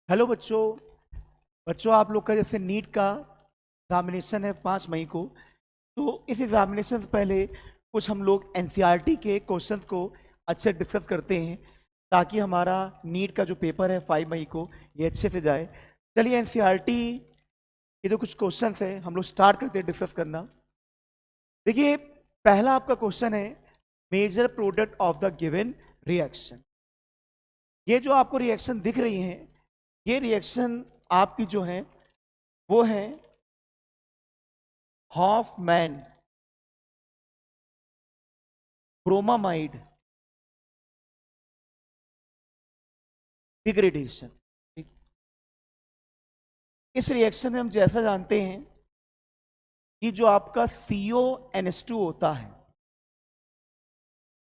Hello बच्चों। बच्चों आप लोग का जैसे नीट का एग्जामिनेशन है 5 मई को। तो इस एग्जामिनेशन से पहले कुछ हम लोग एनसीईआरटी के क्वेश्चंस को अच्छे डिस्कस करते हैं ताकि हमारा नीट का जो पेपर है 5 मई को ये अच्छे से जाए। चलिए एनसीईआरटी के जो कुछ क्वेश्चंस हैं हम लोग स्टार्ट करते हैं डिस्कस करना। देखिए, पहला आपका क्वेश्चन है major product of the given reaction. ये जो आपको रिएक्शन दिख रही हैं, ये रिएक्शन आपकी जो है वो है हॉफमैन ब्रोमामाइड डिग्रेडेशन। इस रिएक्शन में हम जैसा जानते हैं कि जो आपका CONH2 होता है,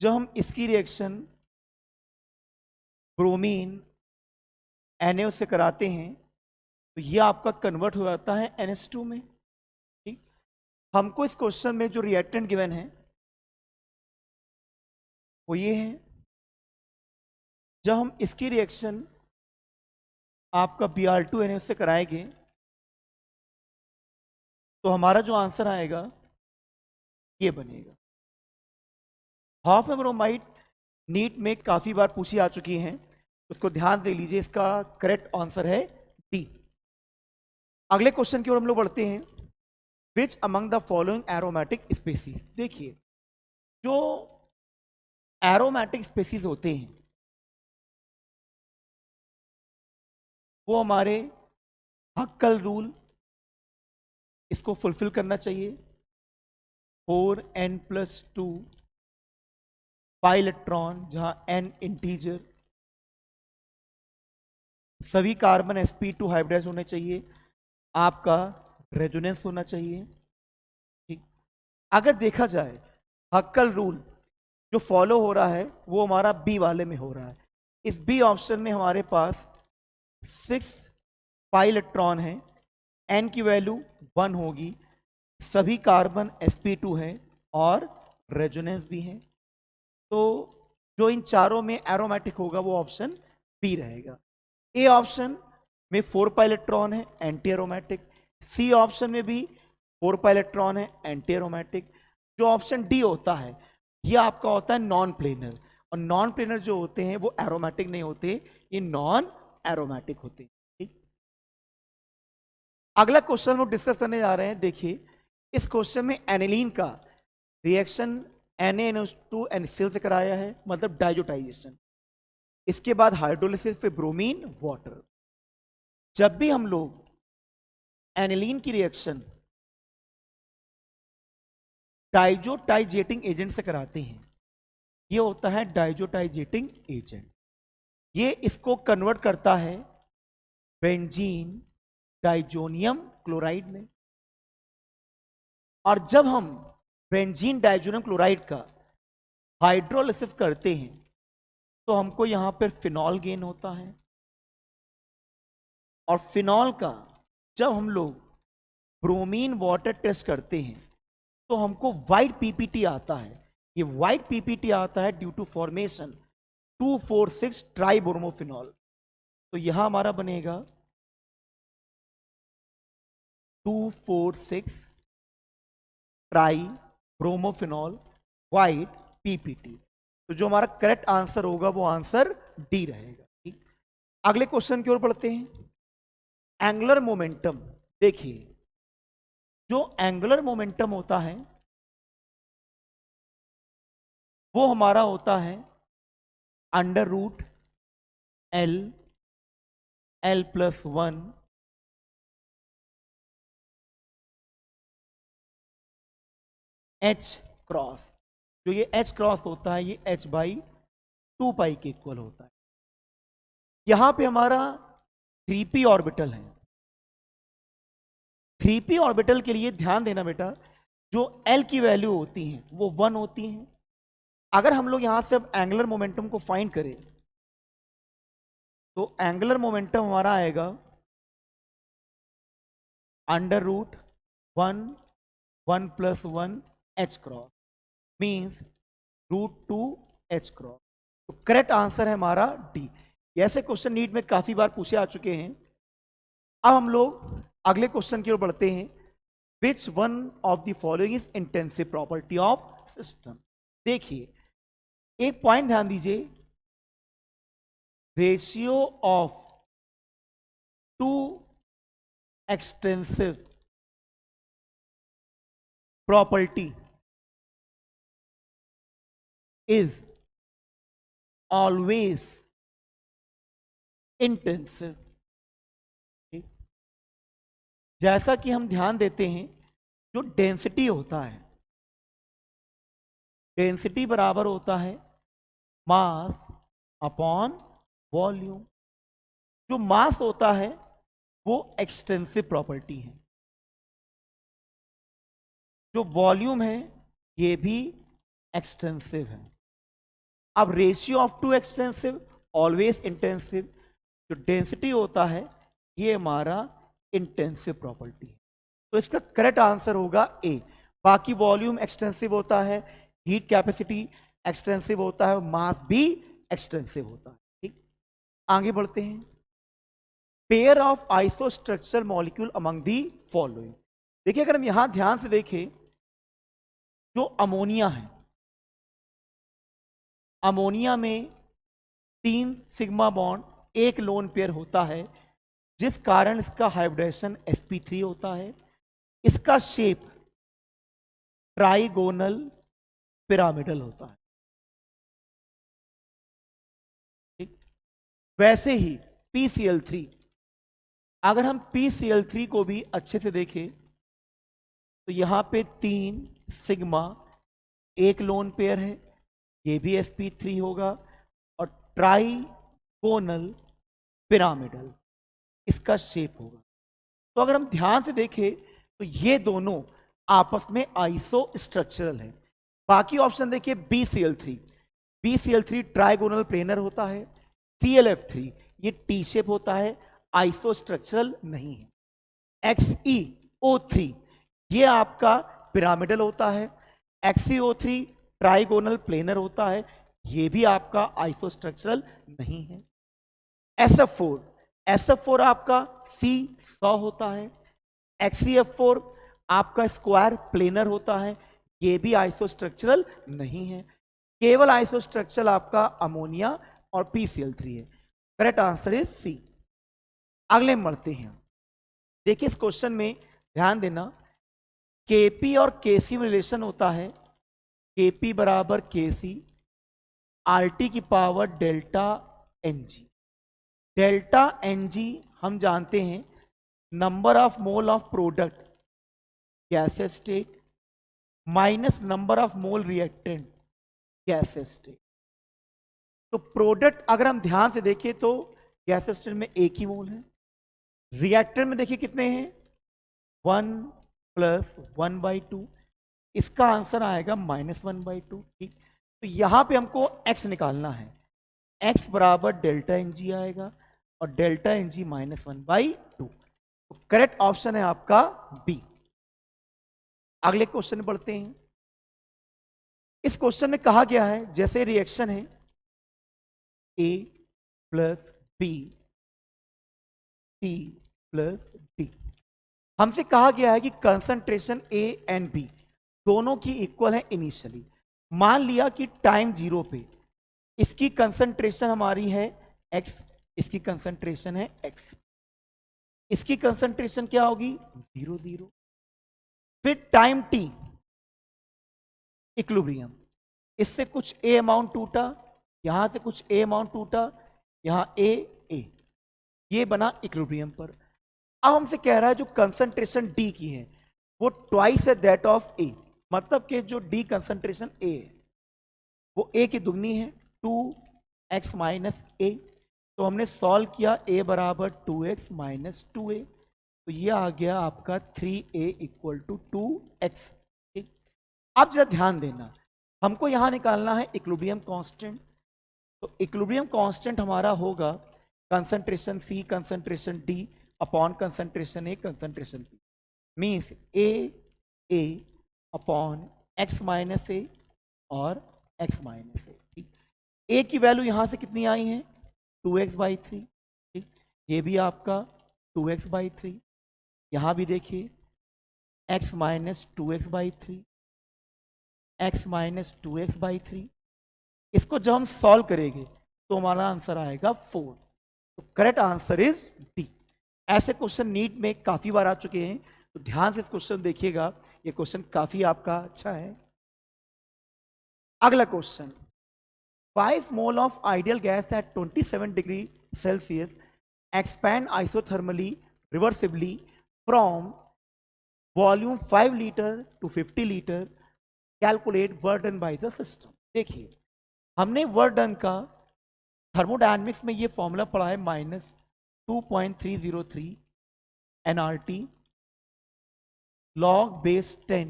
जब हम इसकी रिएक्शन ब्रोमीन NaO से कराते हैं तो ये आपका कन्वर्ट हो जाता है NH2 में। ठीक, हमको इस क्वेश्चन में जो रिएक्टेंट गिवन है वो ये है। जब हम इसकी रिएक्शन आपका Br2NaO से कराएंगे तो हमारा जो आंसर आएगा ये बनेगा हॉफमैन नीट में काफी बार पूछी आ चुकी हैं, उसको ध्यान दे लीजिए। इसका करेक्ट आंसर है डी। अगले क्वेश्चन की ओर हम लोग बढ़ते हैं। Which among the following aromatic species. देखिए, जो एरोमेटिक स्पीसीज होते हैं वो हमारे हक्कल रूल इसको फुलफिल करना चाहिए। 4n+2 पाइलेक्ट्रॉन, जहां n इंटीजर, सभी कार्बन sp2 हाइब्रिडाइज होने चाहिए, आपका रेजोनेंस होना चाहिए। ठीक, अगर देखा जाए हक्कल रूल जो फॉलो हो रहा है वो हमारा बी वाले में हो रहा है। इस बी ऑप्शन में हमारे पास 6 पाई इलेक्ट्रॉन है, n की वैल्यू 1 होगी, सभी कार्बन sp2 है और रेजोनेंस भी है। तो जो इन चारों में एरोमेटिक होगा वो ऑप्शन बी रहेगा। ए ऑप्शन में 4 पाई इलेक्ट्रॉन है, एंटी एरोमेटिक। सी ऑप्शन में भी 4 पाई इलेक्ट्रॉन है, एंटी एरोमेटिक। जो ऑप्शन डी होता है ये आपका होता है नॉन प्लेनर, और नॉन प्लेनर जो होते हैं वो एरोमेटिक नहीं होते, ये नॉन एरोमेटिक होते हैं। ठीक, अगला क्वेश्चन वो डिस्कस करने जा रहे हैं। देखिए, इस क्वेश्चन में एनिलीन का रिएक्शन NaNO2 से कराया है, मतलब डाइजोटाइजेशन। इसके बाद हाइड्रोलिसिस पे ब्रोमीन वाटर। जब भी हम लोग एनिलीन की रिएक्शन डाइजोटाइजेटिंग एजेंट से कराते हैं, ये होता है डाइजोटाइजेटिंग एजेंट। ये इसको कन्वर्ट करता है बेंजीन डाइजोनियम क्लोराइड में। और जब हम बेंजीन डाइजोनियम क्लोराइड का हाइड्रोलिसिस करते हैं तो हमको यहां पर फिनॉल गेन होता है। और फिनॉल का जब हम लोग ब्रोमीन वाटर टेस्ट करते हैं तो हमको व्हाइट पीपीटी आता है। ये व्हाइट पीपीटी आता है ड्यू टू फॉर्मेशन 2,4,6 ट्राइब्रोमोफिनॉल। तो यहां हमारा बनेगा 2,4,6 ट्राई ब्रोमोफिनॉल व्हाइट पीपीटी। तो जो हमारा करेक्ट आंसर होगा वो आंसर डी रहेगा। ठीक, अगले क्वेश्चन की ओर बढ़ते हैं। Angular momentum. देखिए, जो एंगुलर मोमेंटम होता है वो हमारा होता है √L L+1 H क्रॉस। जो ये H क्रॉस होता है ये H/2π के इक्वल होता है। यहां पे हमारा 3p ऑर्बिटल है। 3p ऑर्बिटल के लिए ध्यान देना बेटा, जो L की वैल्यू होती है वो 1 होती है। अगर हम लोग यहां से अब एंगुलर मोमेंटम को फाइंड करें तो एंगुलर मोमेंटम हमारा आएगा √1 1+1 H cross means √2 H cross. तो करेक्ट आंसर है हमारा डी। ये ऐसे क्वेश्चन नीट में काफी बार पूछे आ चुके हैं। अब हम लोग अगले क्वेश्चन की ओर बढ़ते हैं। Which one of the following is intensive property of system. देखिए एक पॉइंट ध्यान दीजिए, ratio of two extensive property is always intensive. जैसा कि हम ध्यान देते हैं, जो डेंसिटी होता है, डेंसिटी बराबर होता है मास अपॉन वॉल्यूम। जो मास होता है वो एक्सटेंसिव प्रॉपर्टी है, जो वॉल्यूम है ये भी एक्सटेंसिव है। अब ratio of two extensive always intensive, जो डेंसिटी होता है ये हमारा इंटेंसिव प्रॉपर्टी है। तो इसका करेक्ट आंसर होगा ए। बाकी वॉल्यूम एक्सटेंसिव होता है, हीट कैपेसिटी एक्सटेंसिव होता है, मास भी एक्सटेंसिव होता है। ठीक, आगे बढ़ते हैं। Pair of isostructural molecule among the following. देखिए अगर हम यहां ध्यान से देखें, जो अमोनिया है, अमोनिया में 3 सिग्मा बॉन्ड, एक लोन पेयर होता है, जिस कारण इसका हाइब्रिडेशन sp3 होता है। इसका शेप ट्राइगोनल पिरामिडल होता है। ठीक, वैसे ही PCl3, अगर हम PCl3 को भी अच्छे से देखें तो यहां पे 3 सिग्मा, एक लोन पेयर है, ये भी sp3 होगा, और ट्राइगोनल पिरामिडल इसका शेप होगा। तो अगर हम ध्यान से देखें तो ये दोनों आपस में आइसो स्ट्रक्चरल है। बाकी ऑप्शन देखिए, BCl3, BCl3 ट्राइगोनल प्लेनर होता है, ClF3 ये टी शेप होता है, आइसो स्ट्रक्चरल नहीं है। XeO3 ये आपका पिरामिडल होता है, XeO3 ट्राइगोनल प्लेनर होता है, ये भी आपका आइसो स्ट्रक्चरल नहीं है। SF4 आपका C100 होता है, XeF4 आपका स्क्वायर प्लेनर होता है, ये भी आइसोस्ट्रक्चरल नहीं है। केवल आइसोस्ट्रक्चरल आपका अमोनिया और PCl3 है। Correct answer is C. अगले बढ़ते हैं। देखिए इस क्वेश्चन में ध्यान देना, Kp और Kc में रिलेशन होता है, Kp बराबर Kc RT की power delta Ng। Delta Ng हम जानते हैं number of mole of product gases state minus number of mole reactant gases state. तो प्रोडक्ट अगर हम ध्यान से देखें तो गैसेस स्टेट में एक ही मोल है, रिएक्टेंट में देखिए कितने हैं, 1 + 1/2। इसका आंसर आएगा -1/2। ठीक, तो यहां पे हमको x निकालना है, x बराबर डेल्टा Ng आएगा और डेल्टा Ng -1/2। तो करेक्ट ऑप्शन है आपका बी। अगले क्वेश्चन में बढ़ते हैं। इस क्वेश्चन में कहा गया है जैसे रिएक्शन है A + B C + D, हमसे कहा गया है कि कंसंट्रेशन A एंड B दोनों की इक्वल है इनिशियली। मान लिया कि टाइम 0 पे इसकी कंसंट्रेशन हमारी है X, इसकी कंसंट्रेशन है X, इसकी कंसंट्रेशन क्या होगी 0 0। फिर टाइम T इक्विलिब्रियम, इससे कुछ A अमाउंट टूटा, यहां से कुछ A अमाउंट टूटा, यहां A, ये बना इक्विलिब्रियम पर। अब हमसे कह रहा है जो कंसंट्रेशन D की है वो ट्वाइस है दैट ऑफ A, मतलब कि जो D कंसंट्रेशन A है वो A की दुगनी है, 2x - A। तो हमने सॉल्व किया, A बराबर 2x - 2A, तो ये आ गया आपका 3A = 2x। ठीक, अब जरा ध्यान देना, हमको यहां निकालना है इक्विलिब्रियम कांस्टेंट। तो इक्विलिब्रियम कांस्टेंट हमारा होगा concentration C concentration D upon concentration A concentration B, means A upon x - A और x - A। ठीक, A की वैल्यू यहां से कितनी आई है 2x/3, ठीक, ये भी आपका 2x/3, यहां भी देखिए x minus 2x/3, x minus 2x/3। इसको जब हम सॉल्व करेंगे तो हमारा आंसर आएगा 4। तो करेक्ट आंसर इज डी। ऐसे क्वेश्चन नीट में काफी बार आ चुके हैं, तो ध्यान से इस क्वेश्चन देखिएगा, ये क्वेश्चन काफी आपका अच्छा है। अगला question, 5 mole of ideal gas at 27 degree Celsius expand isothermally reversibly from volume 5 litre to 50 litre, calculate work done by the system. देखिए, हमने वर्क डन का थर्मोडायनेमिक्स में ये फॉर्मूला पढ़ा है, -2.303 nRT log base 10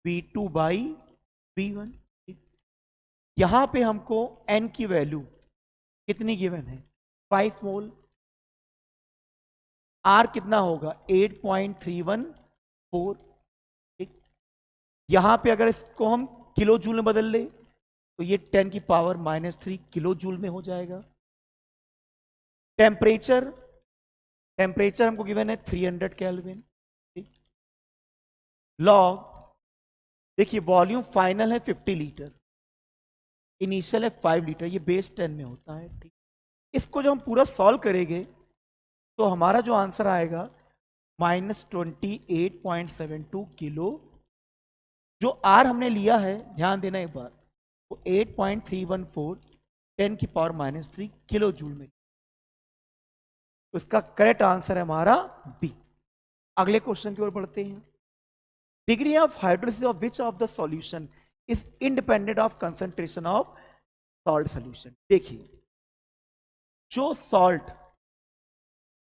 V2 by V1। यहां पे हमको n की वैल्यू कितनी गिवन है, 5 मोल। R कितना होगा, 8.314। ठीक, यहां पे अगर इसको हम किलो जूल में बदल ले तो ये 10 की पावर -3 किलो जूल में हो जाएगा। टेम्परेचर हमको गिवन है 300 केल्विन। ठीक, लॉग, देखिए वॉल्यूम फाइनल है 50 लीटर, इनिशियल है 5 लीटर, ये बेस 10 में होता है। ठीक, इसको जब हम पूरा सॉल्व करेंगे तो हमारा जो आंसर आएगा -28.72 किलो। जो आर हमने लिया है, ध्यान देना एक बार, वो 8.314 10 की पावर -3 किलो जूल में। तो इसका करेक्ट आंसर है हमारा बी। अगले क्वेश्चन की ओर बढ़ते हैं। Degree of hydrolysis of which of the solution is independent of concentration of salt solution. देखिए, जो सॉल्ट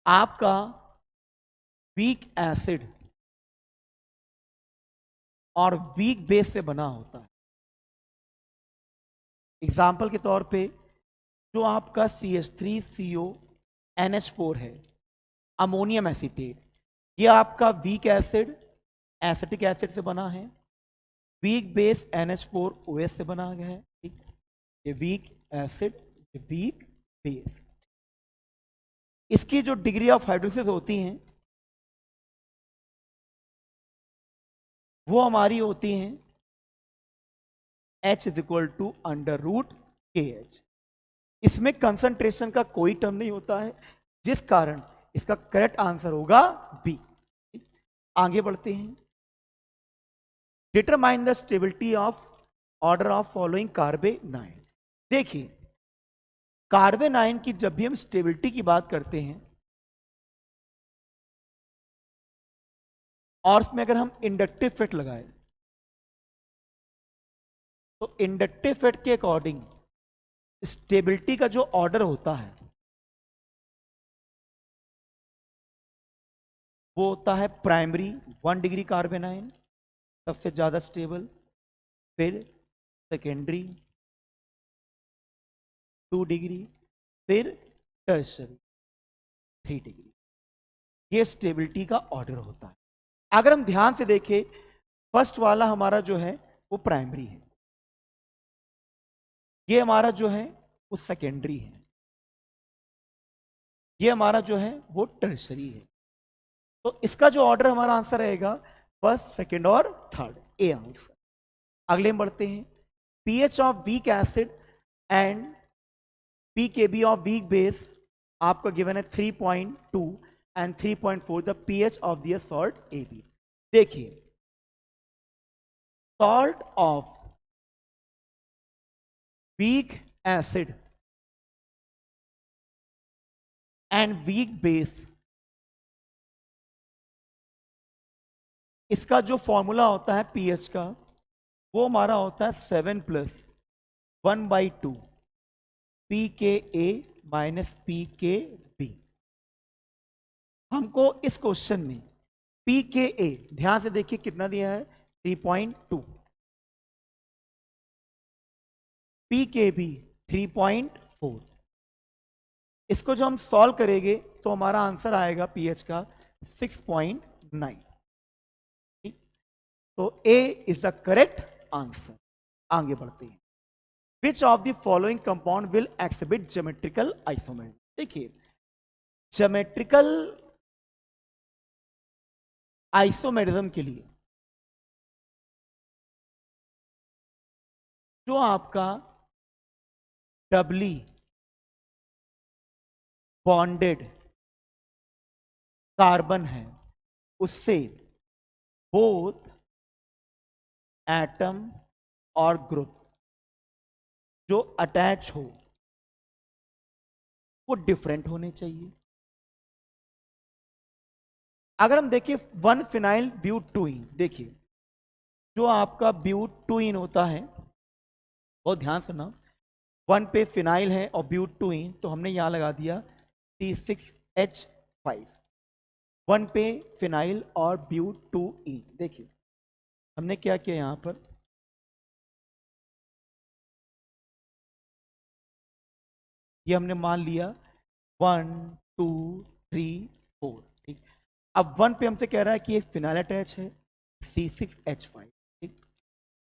आपका वीक एसिड और वीक बेस से बना होता है, एग्जाम्पल के तौर पे जो आपका CH3CONH4 है, अमोनियम एसीटेट, ये आपका वीक एसिड एसिटिक एसिड से बना है, वीक बेस NH4OH से बना गया है। ठीक, ये वीक एसिड, ये वीक बेस। इसकी जो डिग्री ऑफ हाइड्रोलिसिस होती हैं वो हमारी होती हैं H = √KH। इसमें कंसंट्रेशन का कोई टर्म नहीं होता है, जिस कारण इसका करेक्ट आंसर होगा बी। आगे बढ़ते हैं। Determine the stability of order of following कार्बेनाइन। देखिए, कार्बेनाइन की जब भी हम स्टेबिलिटी की बात करते हैं और उसमें अगर हम इंडक्टिव इफेक्ट लगाए तो इंडक्टिव इफेक्ट के अकॉर्डिंग स्टेबिलिटी का जो ऑर्डर होता है वो होता है प्राइमरी 1 डिग्री कार्बेनाइन, सबसे ज्यादा स्टेबल, फिर सेकेंडरी 2 डिग्री, फिर टर्शरी 3 डिग्री। ये स्टेबिलिटी का ऑर्डर होता है। अगर हम ध्यान से देखें, फर्स्ट वाला हमारा जो है वो प्राइमरी है, ये हमारा जो है वो सेकेंडरी है, ये हमारा जो है वो टर्शरी है। तो इसका जो ऑर्डर हमारा आंसर रहेगा फर्स्ट, सेकेंड और थर्ड, ए आंसर। अगले में बढ़ते हैं। PH of weak acid and pKb of weak base आपका गिवन है 3.2 and 3.4, the pH of the salt AB। देखिए, salt of weak acid and weak base, इसका जो फॉर्मूला होता है पीएच का, वो हमारा होता है 7 + 1/2 pKa - pKb। हमको इस क्वेश्चन में pKa, ध्यान से देखिए कितना दिया है, 3.2, pKb 3.4। इसको जो हम सॉल्व करेंगे तो हमारा आंसर आएगा पीएच का 6.9। तो ए इज द करेक्ट आंसर। आगे बढ़ते हैं। Which of the following compound will exhibit geometrical isomerism. देखिए, ज्योमेट्रिकल आइसोमेरिज्म के लिए जो आपका डबली बॉन्डेड कार्बन है उससे बोथ एटम और ग्रुप जो अटैच हो वो डिफरेंट होने चाहिए। अगर हम देखें 1 फिनाइल ब्यूटूइन, देखिए जो आपका ब्यूटूइन होता है, बहुत ध्यान सुनना, 1 पे फिनाइल है और ब्यूटूइन, तो हमने यहां लगा दिया C6H5। 1 पे फिनाइल और ब्यूटूइन, देखिए हमने क्या किया यहां पर, ये हमने मान लिया 1 2 3 4, ठीक। अब 1 पे हमसे कह रहा है कि एक फिनाइल अटैच है C6H5, ठीक।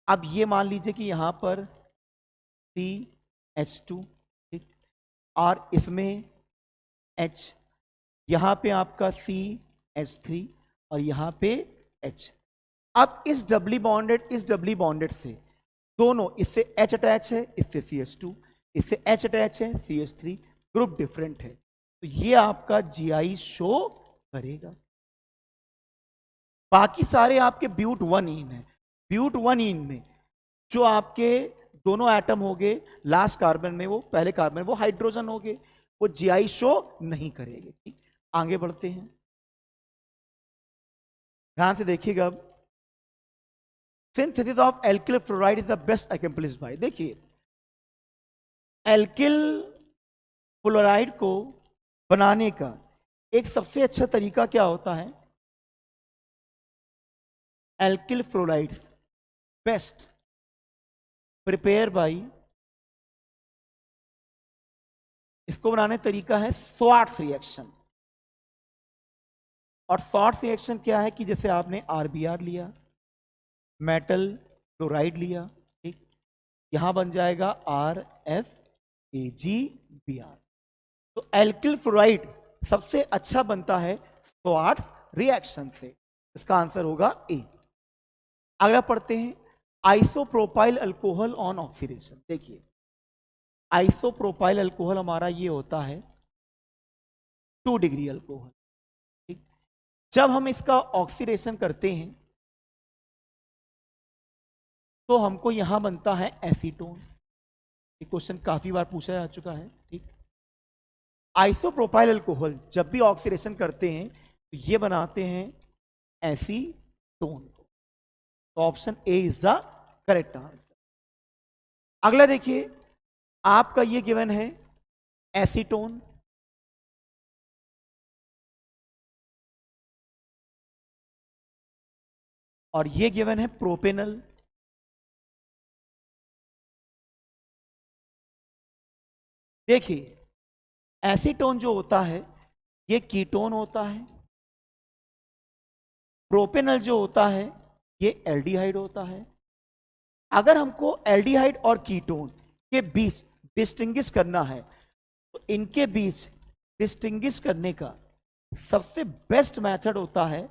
अब ये मान लीजिए कि यहां पर CH2, ठीक, और इसमें H, यहां पे आपका CH3 और यहां पे H। अब इस डबली बॉन्डेड से दोनों, इससे H अटैच है, इससे CH2, इससे H अटैच है, CH3, ग्रुप डिफरेंट है, तो ये आपका GI शो करेगा। बाकी सारे आपके ब्यूट 1 इन है। ब्यूट 1 इन में जो आपके दोनों एटम हो गए लास्ट कार्बन में, वो पहले कार्बन में वो हाइड्रोजन हो गए, वो GI शो नहीं करेंगे, ठीक। आगे बढ़ते हैं, ध्यान से देखिएगा। अब synthesis of alkyl fluoride is the best accomplished by, देखिए एल्किल फ्लोराइड को बनाने का एक सबसे अच्छा तरीका क्या होता है, alkyl fluoride best prepare by, इसको बनाने तरीका है स्वार्ट्स रिएक्शन। और स्वार्ट्स रिएक्शन क्या है कि जैसे आपने RBr लिया, मेटल क्लोराइड लिया, ठीक, यहां बन जाएगा RFAgBr। तो एल्किल फ्लोराइड सबसे अच्छा बनता है स्वार्ट्स रिएक्शन से, इसका आंसर होगा ए। अगला पढ़ते हैं, आइसोप्रोपाइल अल्कोहल ऑन ऑक्सीडेशन। देखिए आइसोप्रोपाइल अल्कोहल हमारा ये होता है 2 डिग्री अल्कोहल, ठीक। जब हम इसका ऑक्सीडेशन करते हैं तो हमको यहां बनता है एसीटोन। ये क्वेश्चन काफी बार पूछा जा चुका है, ठीक। आइसोप्रोपाइल अल्कोहल जब भी ऑक्सीडेशन करते हैं तो ये बनाते हैं एसीटोन को, तो option A is the correct answer. अगला देखिए, आपका ये गिवन है एसीटोन, और ये गिवन है प्रोपेनल। देखिए एसीटोन जो होता है ये कीटोन होता है, प्रोपेनल जो होता है ये एल्डिहाइड होता है। अगर हमको एल्डिहाइड और कीटोन के बीच डिस्टिंग्विश करना है तो इनके बीच डिस्टिंग्विश करने का सबसे बेस्ट मेथड होता है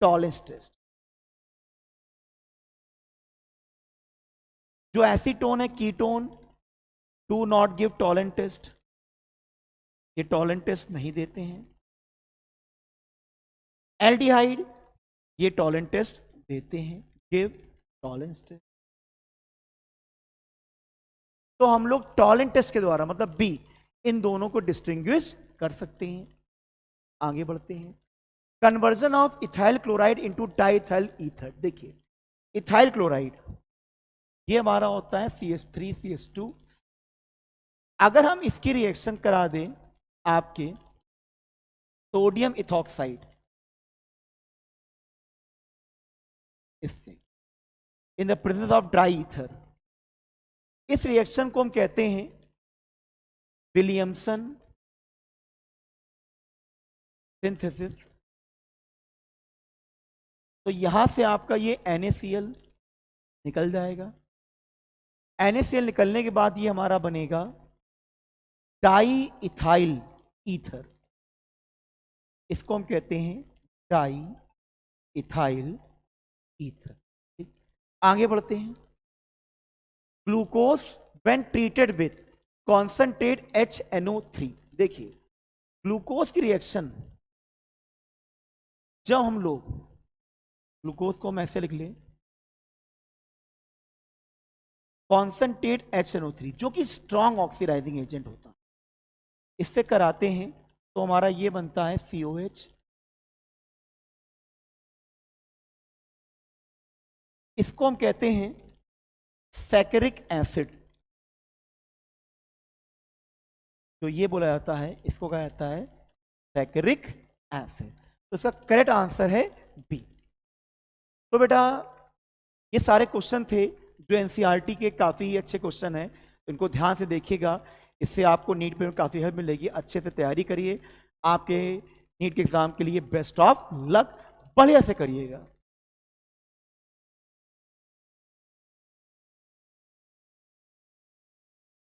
टॉलेंस टेस्ट। जो एसीटोन है ketone do not give Tollens test, ये टॉलेंट टेस्ट नहीं देते हैं। एल्डिहाइड ये टॉलेंट टेस्ट देते हैं, गिव टॉलेंस टेस्ट। तो हम लोग टॉलेंट टेस्ट के द्वारा, मतलब बी, इन दोनों को डिस्टिंग्विश कर सकते हैं। आगे बढ़ते हैं, conversion of ethyl chloride into diethyl ether. देखिए इथाइल क्लोराइड ये हमारा होता है CH3CH2। अगर हम इसकी रिएक्शन करा दें आपके सोडियम इथॉक्साइड इससे in the presence of dry ether, इस रिएक्शन को हम कहते हैं विलियमसन सिंथेसिस। तो यहां से आपका ये NaCl निकल जाएगा। NaCl निकलने के बाद ये हमारा बनेगा डाई इथाइल ईथर, इसको हम कहते हैं डाई इथाइल ईथर। ठीक, आगे बढ़ते हैं। Glucose when treated with concentrate HNO3। देखिए ग्लूकोज की रिएक्शन, जब हम लोग ग्लूकोज को हम ऐसे लिख लें कॉन्सेंट्रेट HNO3 जो कि स्ट्रॉन्ग ऑक्सीडाइजिंग एजेंट होता है, इससे कराते हैं तो हमारा ये बनता है COH। इसको हम कहते हैं सैकरिक एसिड, तो ये बोला जाता है, इसको कहा जाता है सैकरिक एसिड। तो इसका करेक्ट आंसर है बी। तो बेटा ये सारे क्वेश्चन थे जो एनसीईआरटी के काफी अच्छे क्वेश्चन हैं, इनको ध्यान से देखिएगा, इससे आपको नीट पे काफी हेल्प मिलेगी। अच्छे से तैयारी करिए, आपके नीट के एग्जाम के लिए बेस्ट ऑफ लक, बढ़िया से करिएगा।